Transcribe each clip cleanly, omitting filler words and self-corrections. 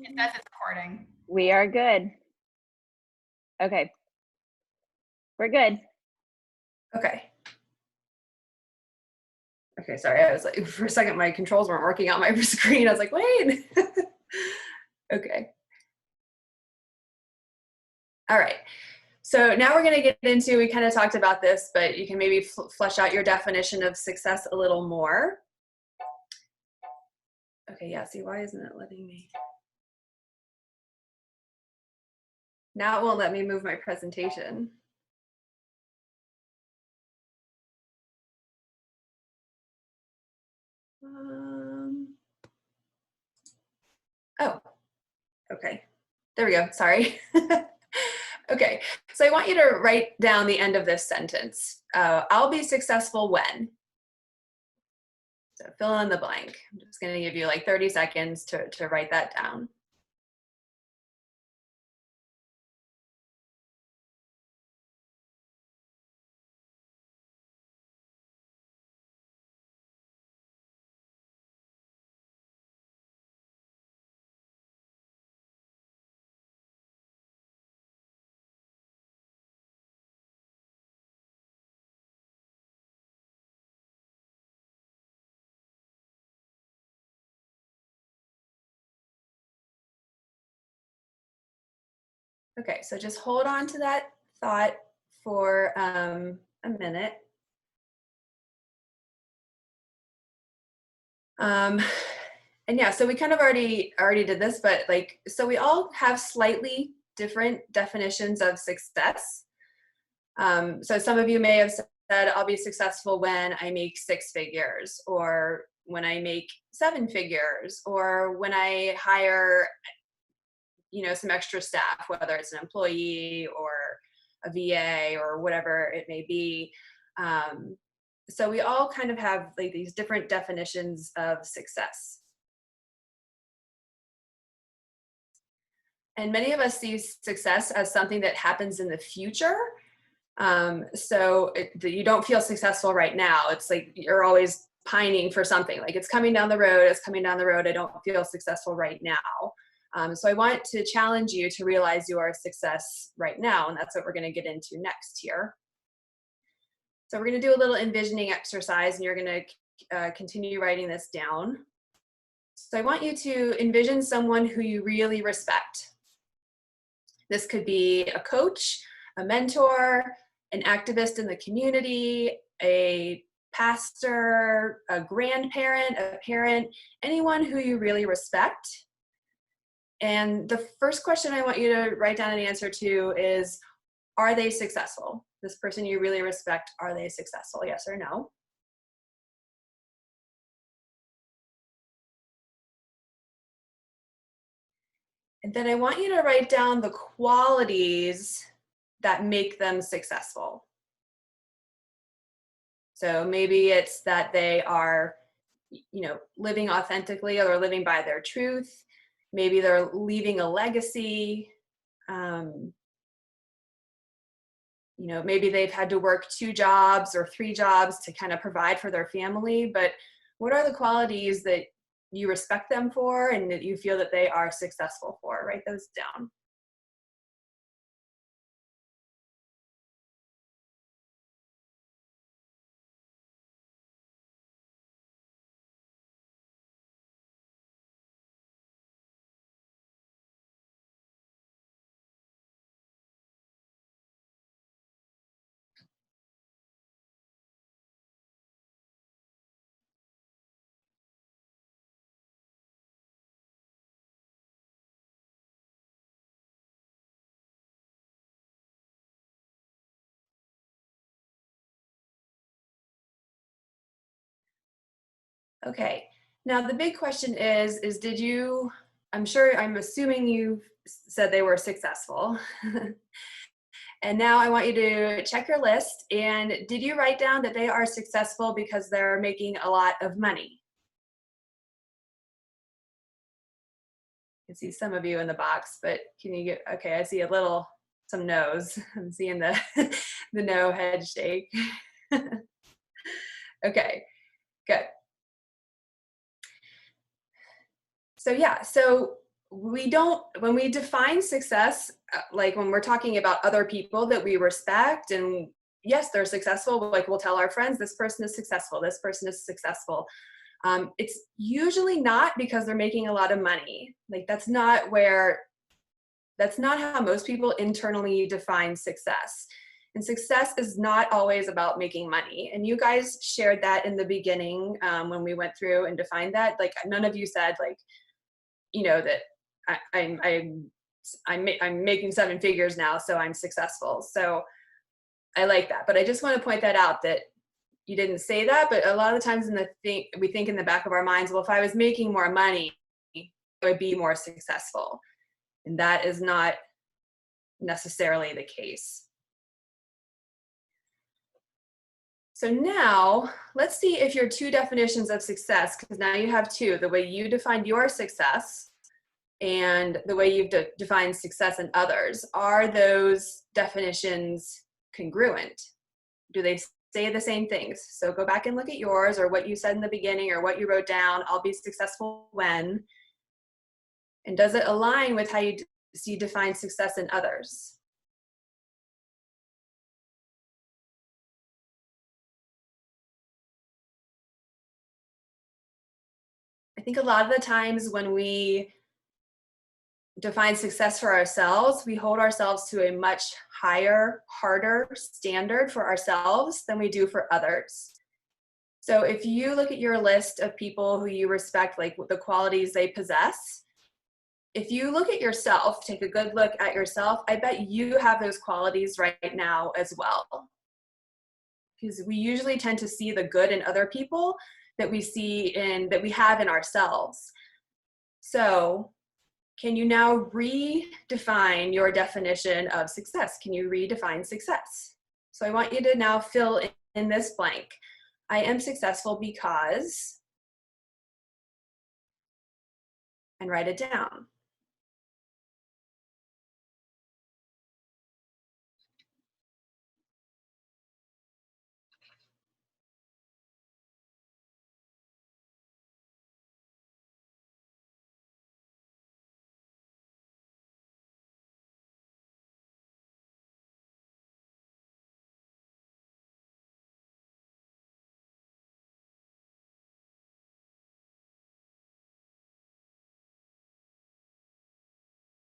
It says it's recording. We are good. Okay. We're good. Okay. Okay, sorry. I was like, for a second, my controls weren't working on my screen. I was like, wait. Okay. All right. So now we're going to get into, we kind of talked about this, but you can maybe flesh out your definition of success a little more. Okay, yeah, see, why isn't it letting me? Now it won't let me move my presentation. Oh, okay. There we go. Sorry. Okay, so I want you to write down the end of this sentence. I'll be successful when. So fill in the blank. I'm just going to give you like 30 seconds to write that down. Okay, so just hold on to that thought for a minute. And yeah, so we kind of already did this, but like, so we all have slightly different definitions of success. So some of you may have said, I'll be successful when I make 6 figures, or when I make 7 figures, or when I hire, some extra staff, whether it's an employee or a VA or whatever it may be. So we all kind of have like these different definitions of success. And many of us see success as something that happens in the future. You don't feel successful right now. It's like you're always pining for something, like it's coming down the road, I don't feel successful right now. So I want to challenge you to realize you are a success right now, and that's what we're going to get into next here. So we're going to do a little envisioning exercise, and you're going to continue writing this down. So I want you to envision someone who you really respect. This could be a coach, a mentor, an activist in the community, a pastor, a grandparent, a parent, anyone who you really respect. And the first question I want you to write down an answer to is, are they successful? This person you really respect, are they successful? Yes or no? And then I want you to write down the qualities that make them successful. So maybe it's that they are, living authentically, or living by their truth. Maybe they're leaving a legacy. Maybe they've had to work 2 jobs or 3 jobs to kind of provide for their family. But what are the qualities that you respect them for and that you feel that they are successful for? Write those down. Okay, now the big question is I'm assuming you said they were successful. And now I want you to check your list, and did you write down that they are successful because they're making a lot of money? I can see some of you in the box, but can you okay, I see some no's. I'm seeing the no head shake. Okay, good. So yeah, so when we define success, like when we're talking about other people that we respect, and yes, they're successful, like we'll tell our friends, this person is successful, this person is successful. It's usually not because they're making a lot of money. Like that's not how most internally define success. And success is not always about making money. And you guys shared that in the beginning when we went through and defined that. Like none of you said like, that I'm making 7 figures now, so I'm successful. So I like that. But I just want to point that out, that you didn't say that, but a lot of the times we think in the back of our minds, well, if I was making more money, I would be more successful. And that is not necessarily the case. So now let's see if your 2 definitions of success, because now you have 2, the way you defined your success and the way you've defined success in others, are those definitions congruent? Do they say the same things? So go back and look at yours, or what you said in the beginning, or what you wrote down, I'll be successful when. And does it align with how you define success in others? I think a lot of the times when we define success for ourselves, we hold ourselves to a much higher, harder standard for ourselves than we do for others. So if you look at your list of people who you respect, like the qualities they possess, if you look at yourself, take a good look at yourself, I bet you have those qualities right now as well. Because we usually tend to see the good in other people that we have in ourselves. So can you now redefine your definition of success? Can you redefine success? So I want you to now fill in this blank. I am successful because, and write it down.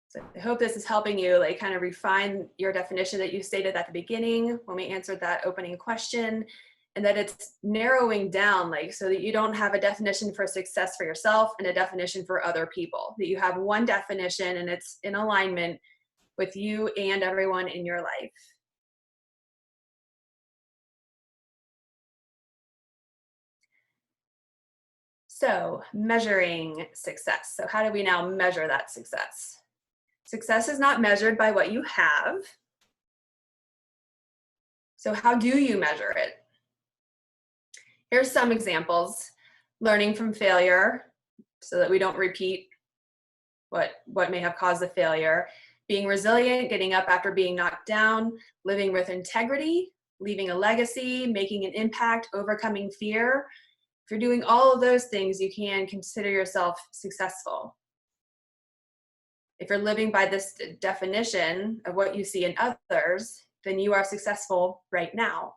So I hope this is helping you like kind of refine your definition that you stated at the beginning when we answered that opening question, and that it's narrowing down, like, so that you don't have a definition for success for yourself and a definition for other people, that you have one definition and it's in alignment with you and everyone in your life. So measuring success. So how do we now measure that success? Success is not measured by what you have. So how do you measure it? Here's some examples. Learning from failure so that we don't repeat what may have caused the failure. Being resilient, getting up after being knocked down, living with integrity, leaving a legacy, making an impact, overcoming fear. If you're doing all of those things, you can consider yourself successful. If you're living by this definition of what you see in others, then you are successful right now.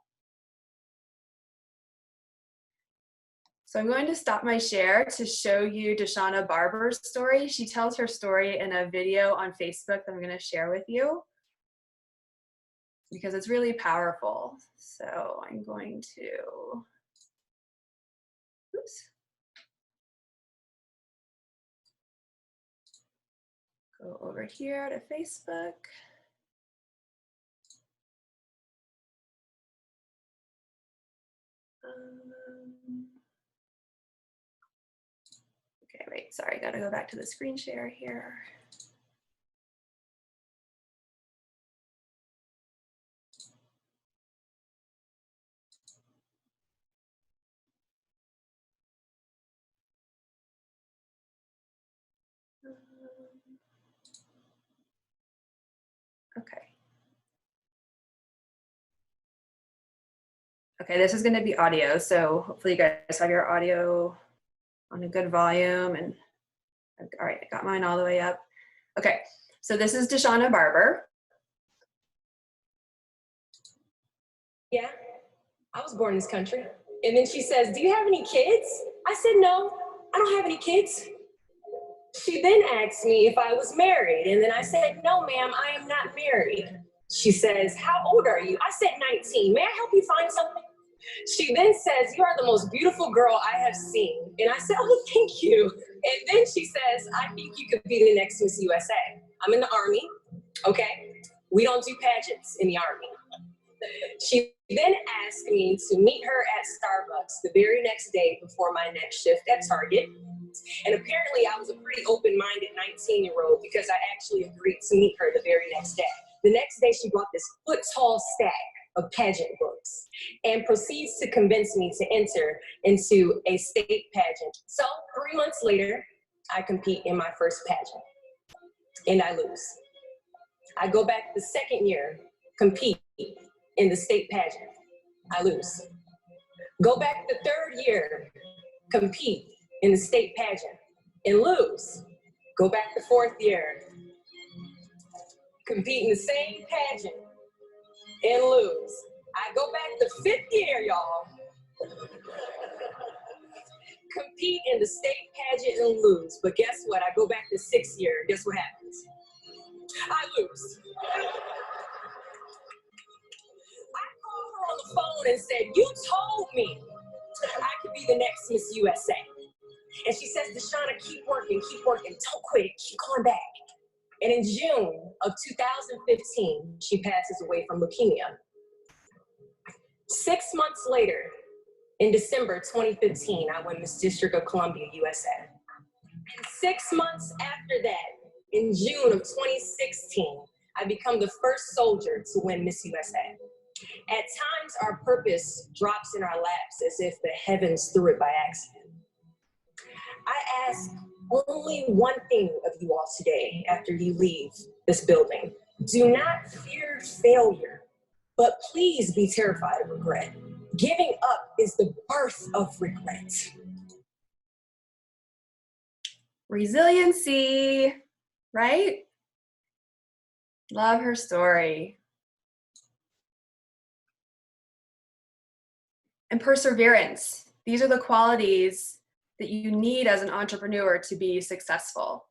So I'm going to stop my share to show you Deshauna Barber's story. She tells her story in a video on Facebook that I'm going to share with you because it's really powerful. So I'm going to, go over here to Facebook. Okay, wait, sorry, gotta go back to the screen share here. Okay. Okay, this is gonna be audio, so hopefully you guys have your audio on a good volume and right, I got mine all the way up. Okay, so this is Deshauna Barber. Yeah, I was born in this country. And then she says, do you have any kids? I said, no, I don't have any kids. She then asked me if I was married. And then I said, no, ma'am, I am not married. She says, how old are you? I said, 19. May I help you find something? She then says, you are the most beautiful girl I have seen. And I said, oh, thank you. And then she says, I think you could be the next Miss USA. I'm in the Army, okay? We don't do pageants in the Army. She then asked me to meet her at Starbucks the very next day before my next shift at Target. And apparently I was a pretty open-minded 19-year-old because I actually agreed to meet her the very next day. The next day she brought this foot-tall stack of pageant books and proceeds to convince me to enter into a state pageant. So 3 months later, I compete in my first pageant and I lose. I go back the second year, compete in the state pageant. I lose. Go back the third year, compete in the state pageant and lose. Go back the fourth year, compete in the same pageant and lose. I go back the fifth year, y'all, compete in the state pageant and lose. But guess what? I go back the sixth year. Guess what happens? I lose. I called her on the phone and said, you told me I could be the next Miss USA. And she says, Deshauna, keep working, don't quit, keep going back. And in June of 2015, she passes away from leukemia. 6 months later, in December 2015, I win Miss District of Columbia, USA. And 6 months after that, in June of 2016, I become the first soldier to win Miss USA. At times, our purpose drops in our laps as if the heavens threw it by accident. I ask only one thing of you all today after you leave this building. Do not fear failure, but please be terrified of regret. Giving up is the birth of regret. Resiliency, right? Love her story. And perseverance. These are the qualities that you need as an entrepreneur to be successful.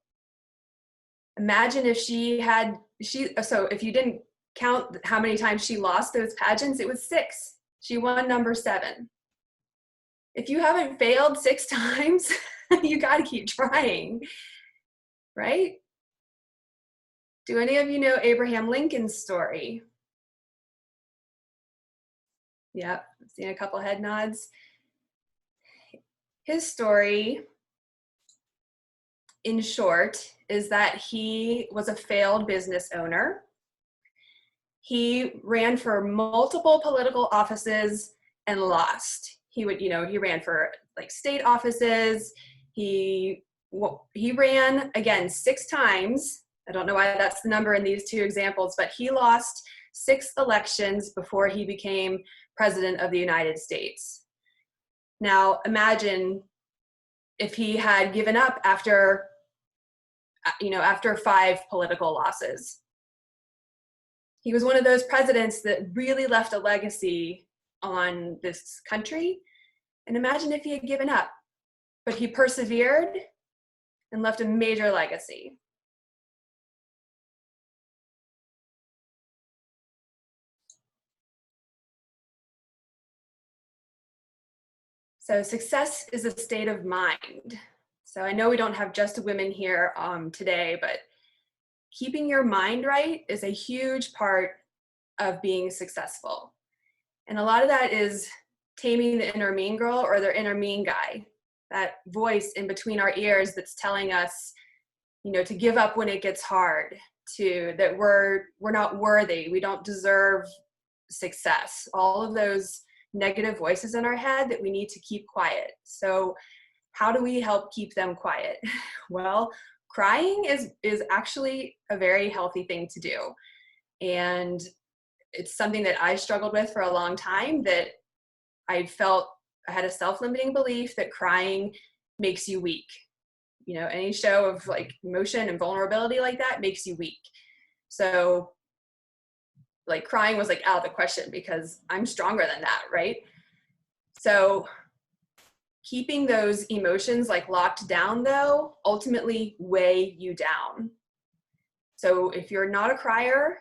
Imagine if so if you didn't count how many times she lost those pageants, it was 6. She won number 7. If you haven't failed 6 times, you got to keep trying, right? Do any of you know Abraham Lincoln's story? Yep, I've seen a couple head nods. His story, in short, is that he was a failed business owner. He ran for multiple political offices and lost. He ran for like state offices. He ran again 6 times. I don't know why that's the number in these 2 examples, but he lost 6 elections before he became president of the United States. Now, imagine if he had given up after 5 political losses. He was one of those presidents that really left a legacy on this country. And imagine if he had given up, but he persevered and left a major legacy. So success is a state of mind. So I know we don't have just women here today, but keeping your mind right is a huge part of being successful. And a lot of that is taming the inner mean girl or the inner mean guy, that voice in between our ears that's telling us, to give up when it gets hard, that we're not worthy, we don't deserve success. All of those negative voices in our head that we need to keep quiet. So how do we help keep them quiet? Well, crying is actually a very healthy thing to do. And it's something that I struggled with for a long time, that I felt I had a self-limiting belief that crying makes you weak. You know, any show of like emotion and vulnerability like that makes you weak. So like crying was like out of the question because I'm stronger than that, right? So keeping those emotions like locked down though ultimately weigh you down. So if you're not a crier,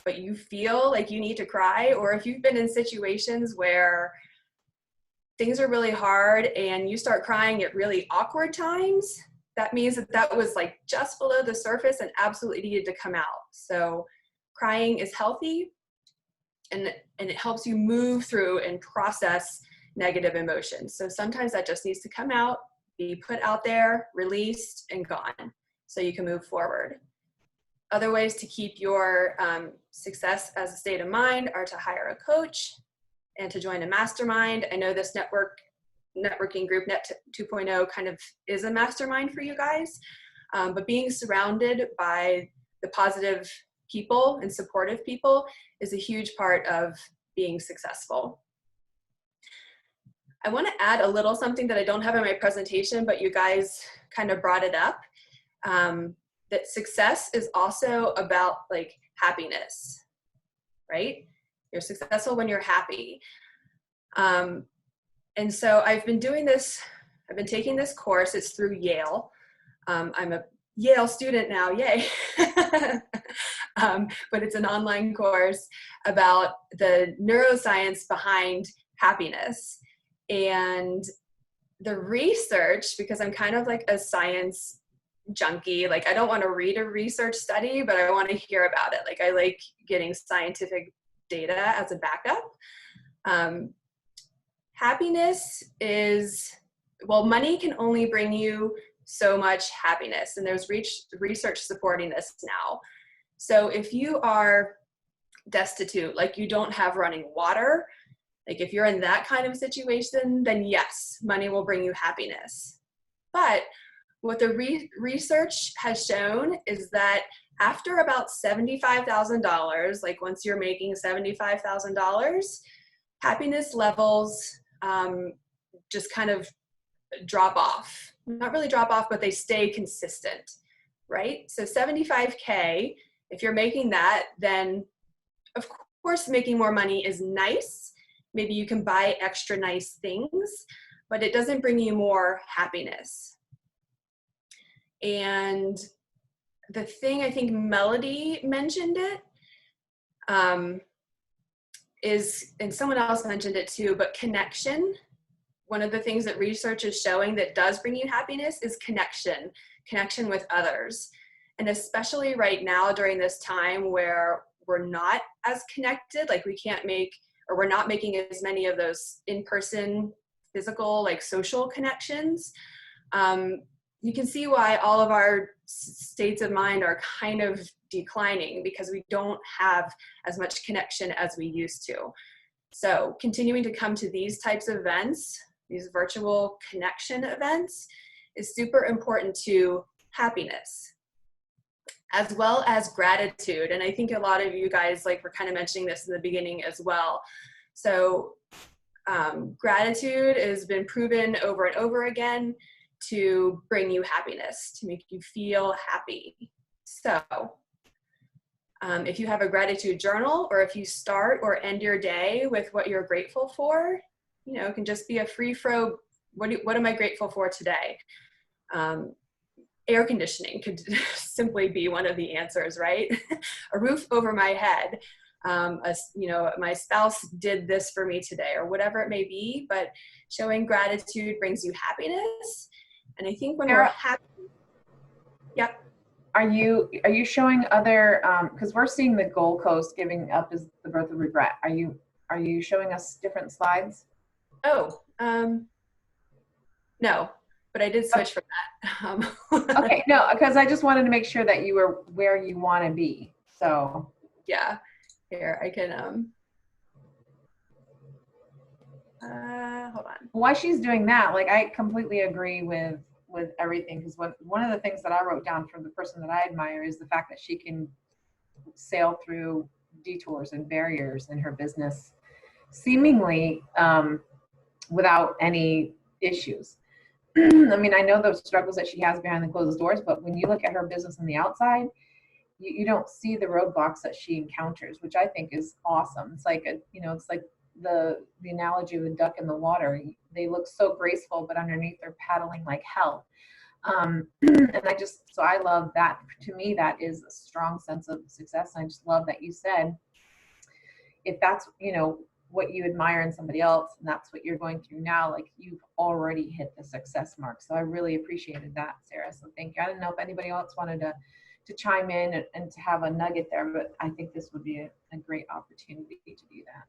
but you feel like you need to cry, or if you've been in situations where things are really hard and you start crying at really awkward times, that means that that was like just below the surface and absolutely needed to come out. So crying is healthy, and it helps you move through and process negative emotions. So sometimes that just needs to come out, be put out there, released, and gone, so you can move forward. Other ways to keep your success as a state of mind are to hire a coach and to join a mastermind. I know this networking group, Net 2.0, kind of is a mastermind for you guys, but being surrounded by the positive people and supportive people is a huge part of being successful. I want to add a little something that I don't have in my presentation, but you guys kind of brought it up, that success is also about like happiness, right? You're successful when you're happy. And so I've been taking this course. It's through Yale. I'm a Yale student now, yay. But it's an online course about the neuroscience behind happiness. And the research, because I'm kind of like a science junkie, like I don't want to read a research study, but I want to hear about it. Like I like getting scientific data as a backup. Happiness is, well, money can only bring you so much happiness, and there's research supporting this now. So if you are destitute, like you don't have running water, like if you're in that kind of situation, then yes, money will bring you happiness. But what the research has shown is that after about $75,000, like once you're making $75,000, happiness levels just kind of drop off. Not really drop off, but they stay consistent, right? So 75K, if you're making that, then of course making more money is nice. Maybe you can buy extra nice things, but it doesn't bring you more happiness. And the thing, I think Melody mentioned it, is, and someone else mentioned it too, but connection. One of the things that research is showing that does bring you happiness is connection with others. And especially right now during this time where we're not as connected, like we can't make, or we're not making as many of those in-person, physical, like social connections. You can see why all of our states of mind are kind of declining, because we don't have as much connection as we used to. So continuing to come to these types of events, these virtual connection events, is super important to happiness, as well as gratitude. And I think a lot of you guys like were kind of mentioning this in the beginning as well. So gratitude has been proven over and over again to bring you happiness, to make you feel happy. So if you have a gratitude journal, or if you start or end your day with what you're grateful for, you know, it can just be a free flow. What am I grateful for today? Air conditioning could simply be one of the answers, right? A roof over my head. You know, my spouse did this for me today, or whatever it may be, but showing gratitude brings you happiness. And I think when Sara, we're happy, yep. Are you showing other, because we're seeing the Gold Coast giving up is the birth of regret. Are you showing us different slides? Oh, no, but I did switch from that. Okay, no, because I just wanted to make sure that you were where you want to be. So yeah, here I can, hold on. while she's doing that, like I completely agree with everything, because one of the things that I wrote down from the person that I admire is the fact that she can sail through detours and barriers in her business seemingly without any issues. I mean, I know those struggles that she has behind the closed doors, but when you look at her business on the outside, you don't see the roadblocks that she encounters, which I think is awesome. It's like it's like the analogy of the duck in the water. They look so graceful, but underneath they're paddling like hell. And I love that. To me, that is a strong sense of success. And I just love that you said, if that's, what you admire in somebody else, and that's what you're going through now, like you've already hit the success mark. So I really appreciated that, Sarah. So thank you. I didn't know if anybody else wanted to chime in and to have a nugget there, but I think this would be a great opportunity to do that.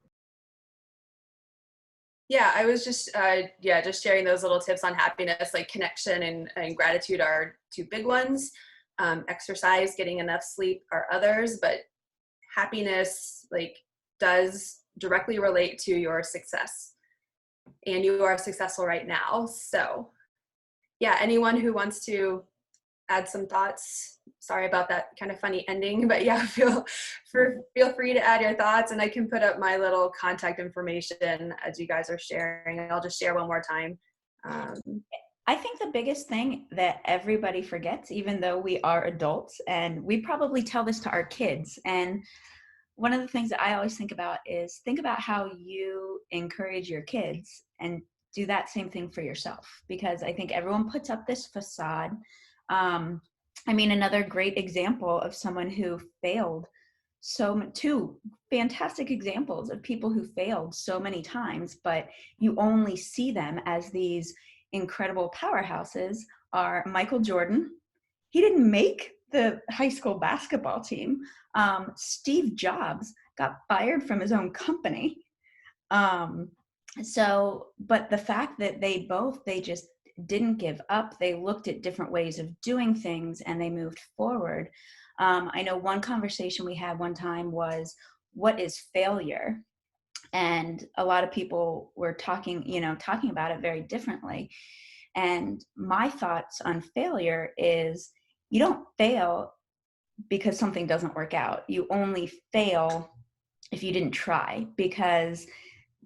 Yeah, I was just just sharing those little tips on happiness, like connection and gratitude are two big ones. Exercise, getting enough sleep are others, but happiness does directly relate to your success, and you are successful right now. So yeah, anyone who wants to add some thoughts. Sorry about that kind of funny ending, but yeah, feel free to add your thoughts, and I can put up my little contact information as you guys are sharing. I'll just share one more time. I think the biggest thing that everybody forgets, even though we are adults, and we probably tell this to our kids, and one of the things that I always think about is think about how you encourage your kids and do that same thing for yourself, because I think everyone puts up this facade. Another great example of someone who failed, two fantastic examples of people who failed so many times, but you only see them as these incredible powerhouses, are Michael Jordan. He didn't make the high school basketball team. Steve Jobs got fired from his own company. But the fact that they just didn't give up. They looked at different ways of doing things and they moved forward. I know one conversation we had one time was, what is failure? And a lot of people were talking about it very differently. And my thoughts on failure is, you don't fail because something doesn't work out. You only fail if you didn't try, because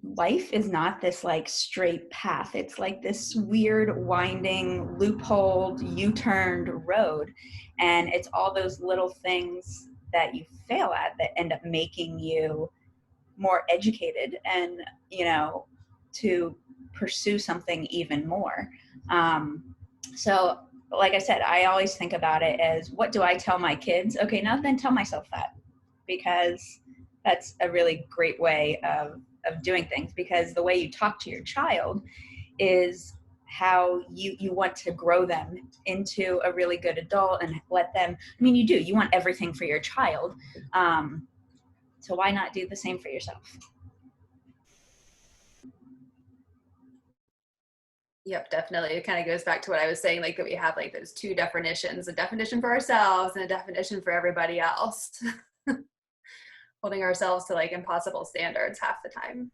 life is not this straight path. It's like this weird winding loopholed U-turned road, and it's all those little things that you fail at that end up making you more educated and to pursue something even more. So like I said, I always think about it as, what do I tell my kids? Okay, now then tell myself that, because that's a really great way of doing things, because the way you talk to your child is how you want to grow them into a really good adult and let them, you want everything for your child. So why not do the same for yourself? Yep, definitely. It kind of goes back to what I was saying, that we have those two definitions, a definition for ourselves and a definition for everybody else. Holding ourselves to impossible standards half the time.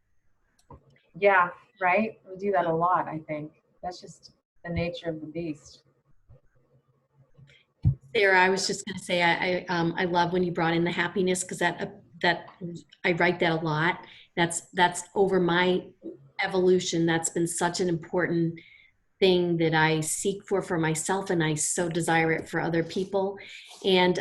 Yeah, right. We do that a lot, I think. That's just the nature of the beast. Sarah, I was just going to say, I love when you brought in the happiness, because that I write that a lot. That's over my evolution. That's been such an important thing that I seek for myself, and I so desire it for other people. And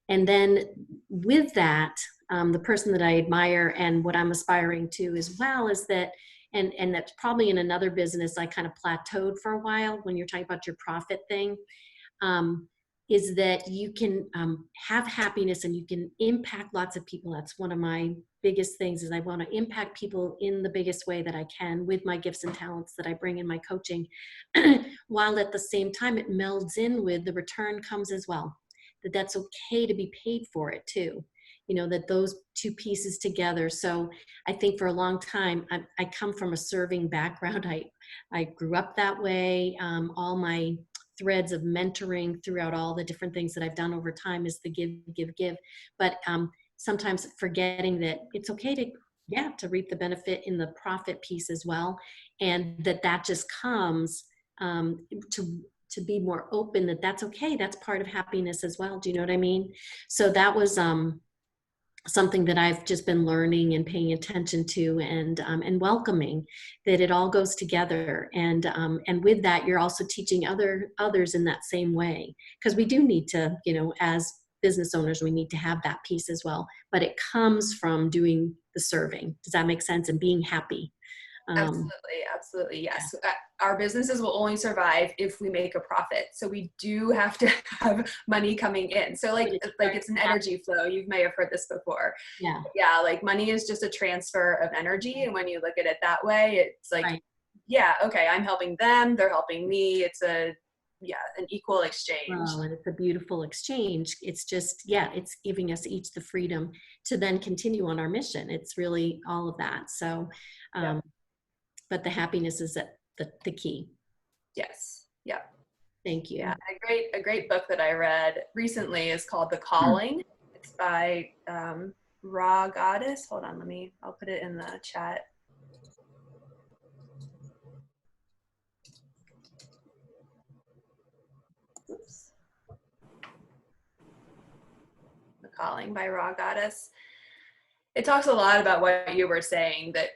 then with that, the person that I admire and what I'm aspiring to as well is that, and that's probably in another business I kind of plateaued for a while when you're talking about your profit thing, is that you can have happiness and you can impact lots of people. That's one of my biggest things, is I want to impact people in the biggest way that I can with my gifts and talents that I bring in my coaching, while at the same time it melds in with the return comes as well. That's okay to be paid for it too. That those two pieces together. So I think for a long time, I come from a serving background. I grew up that way. All my threads of mentoring throughout all the different things that I've done over time is the give. But sometimes forgetting that it's okay to reap the benefit in the profit piece as well. And that just comes to be more open, that's okay. That's part of happiness as well. Do you know what I mean? So that was, something that I've just been learning and paying attention to, and welcoming that it all goes together. And with that, you're also teaching others in that same way, because we do need to, as business owners, we need to have that piece as well. But it comes from doing the serving. Does that make sense? And being happy. Absolutely, absolutely, yes. Our businesses will only survive if we make a profit. So we do have to have money coming in. So like it's an energy flow. You may have heard this before. Yeah. Yeah, like money is just a transfer of energy, and when you look at it that way, it's like, Right. yeah, okay, I'm helping them, they're helping me. It's an equal exchange. Well, and it's a beautiful exchange. It's just, it's giving us each the freedom to then continue on our mission. It's really all of that. So, but the happiness is the key. Yes. Yeah. Thank you. Yeah. A great book that I read recently is called The Calling. It's by Raw Goddess. Hold on, I'll put it in the chat. Oops. The Calling by Raw Goddess. It talks a lot about what you were saying, that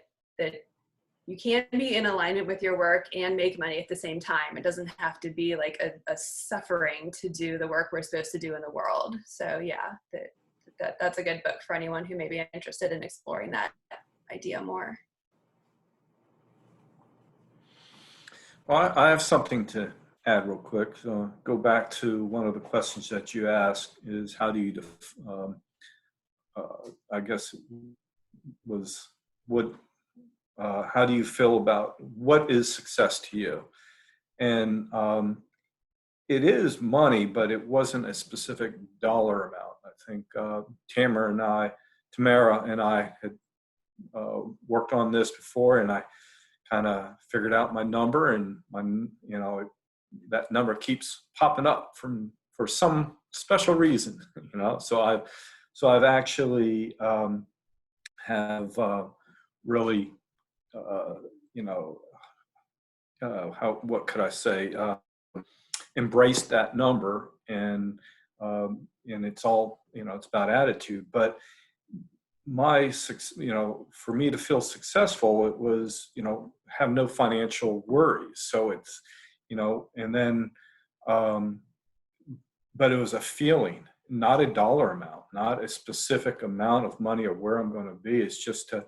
you can be in alignment with your work and make money at the same time. It doesn't have to be like a suffering to do the work we're supposed to do in the world. So yeah, that's a good book for anyone who may be interested in exploring that idea more. Well, I have something to add real quick. So go back to one of the questions that you asked is how do you, I guess it was how do you feel about what is success to you? And it is money, but it wasn't a specific dollar amount. I think Tamara and I had worked on this before, and I kind of figured out my number, and that number keeps popping up for some special reason, So I've actually have really what could I say? Embraced that number, and it's all it's about attitude. But for me to feel successful, it was have no financial worries. So it's and then but it was a feeling, not a dollar amount, not a specific amount of money or where I'm going to be. It's just to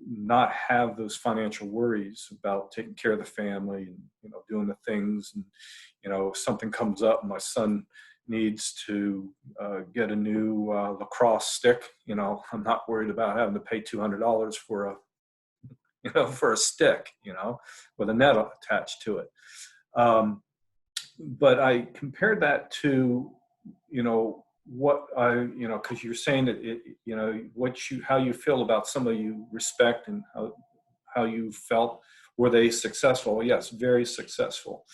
not have those financial worries about taking care of the family and doing the things, and if something comes up, my son needs to get a new lacrosse stick, I'm not worried about having to pay $200 for a stick, with a net attached to it. But I compared that to what because you're saying that how you feel about somebody you respect, and how you felt, were they successful? Well, yes, very successful.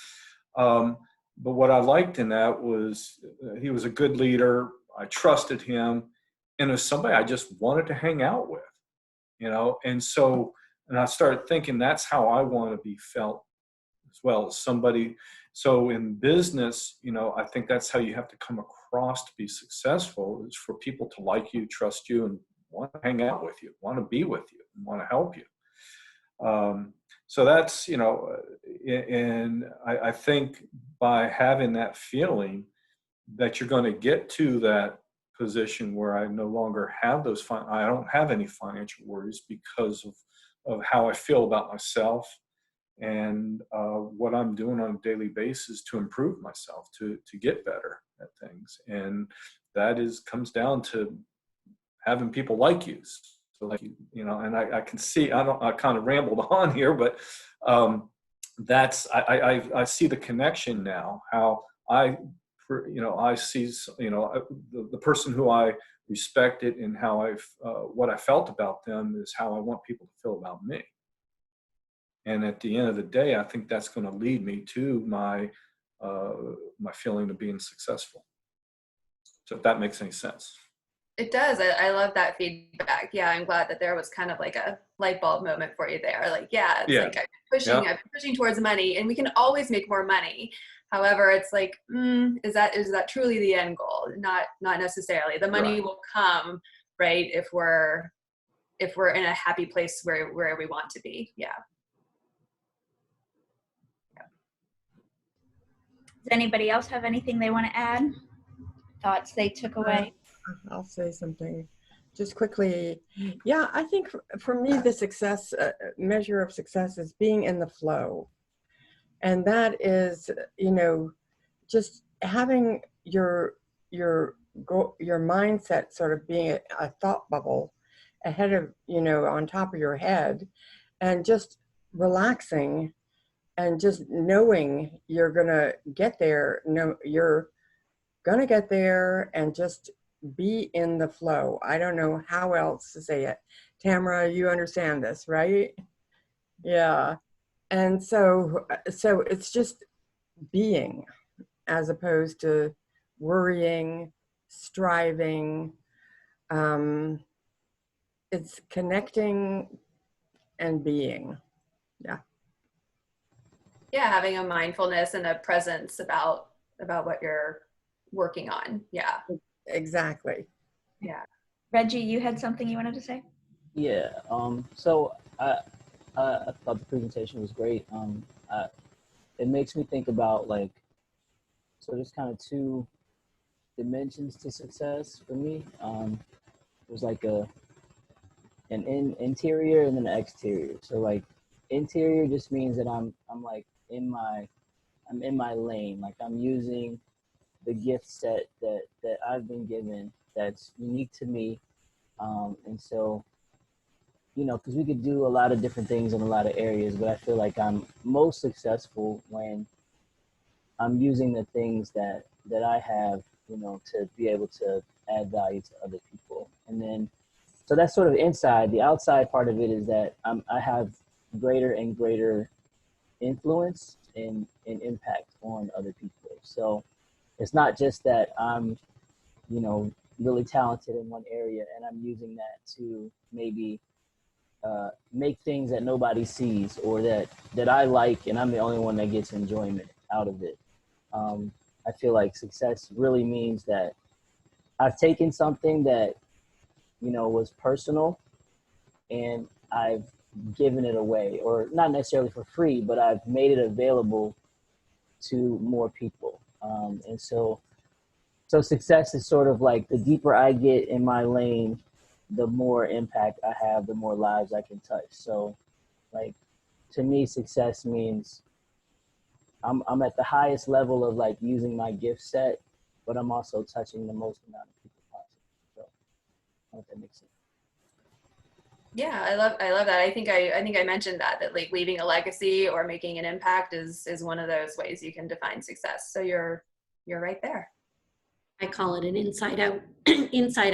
But what I liked in that was he was a good leader. I trusted him, and it was somebody I just wanted to hang out with, and I started thinking that's how I want to be felt as well, as somebody. So in business, I think that's how you have to come across to be successful, is for people to like you, trust you, and want to hang out with you, want to be with you, and want to help you. So that's, and I think by having that feeling that you're going to get to that position where I no longer have I don't have any financial worries because of how I feel about myself, and what I'm doing on a daily basis to improve myself, to get better at things. And that comes down to having people like you. So and I can see, I kind of rambled on here, but I see the connection now, how I see, the person who I respected, and how what I felt about them is how I want people to feel about me. And at the end of the day, I think that's going to lead me to my feeling of being successful. So if that makes any sense. It does. I love that feedback. Yeah, I'm glad that there was kind of like a light bulb moment for you there. Like, like I've been pushing towards money, and we can always make more money. However, it's like, is that truly the end goal? Not necessarily. The money will come right? If we're in a happy place where we want to be. Yeah. Does anybody else have anything they want to add? Thoughts they took away? I'll say something just quickly. Yeah, I think for me, the success measure of success is being in the flow. And that is, you know, just having your mindset sort of being a thought bubble ahead of, you know, on top of your head, and just relaxing and just knowing you're gonna get there. No, you're gonna get there, and just be in the flow. I don't know how else to say it. Tamara, you understand this, right? Yeah. And so it's just being, as opposed to worrying, striving. It's connecting and being. Yeah. Yeah, having a mindfulness and a presence about what you're working on. Yeah. Exactly. Yeah. Reggie, you had something you wanted to say? Yeah. So I thought the presentation was great. It makes me think about, like, so there's kind of two dimensions to success for me. There's like an interior and then an exterior. So like interior just means that I'm like in my lane. Like I'm using the gift set that I've been given that's unique to me. And so, you know, because we could do a lot of different things in a lot of areas, but I feel like I'm most successful when I'm using the things that I have, you know, to be able to add value to other people. And then, so that's sort of inside. The outside part of it is that I have greater and greater influence and impact on other people. So it's not just that I'm, you know, really talented in one area and I'm using that to maybe make things that nobody sees, or that I like and I'm the only one that gets enjoyment out of it. I feel like success really means that I've taken something that, you know, was personal and I've given it away, or not necessarily for free, but I've made it available to more people. And so success is sort of like the deeper I get in my lane, the more impact I have, the more lives I can touch. So like, to me, success means I'm at the highest level of like using my gift set, but I'm also touching the most amount of people possible. So I hope that makes sense. Yeah, I love that. I think I mentioned that like leaving a legacy or making an impact is one of those ways you can define success. So you're right there. I call it an inside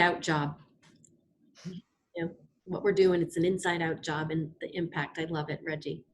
out job. You know, what we're doing, it's an inside out job, and the impact. I love it, Reggie.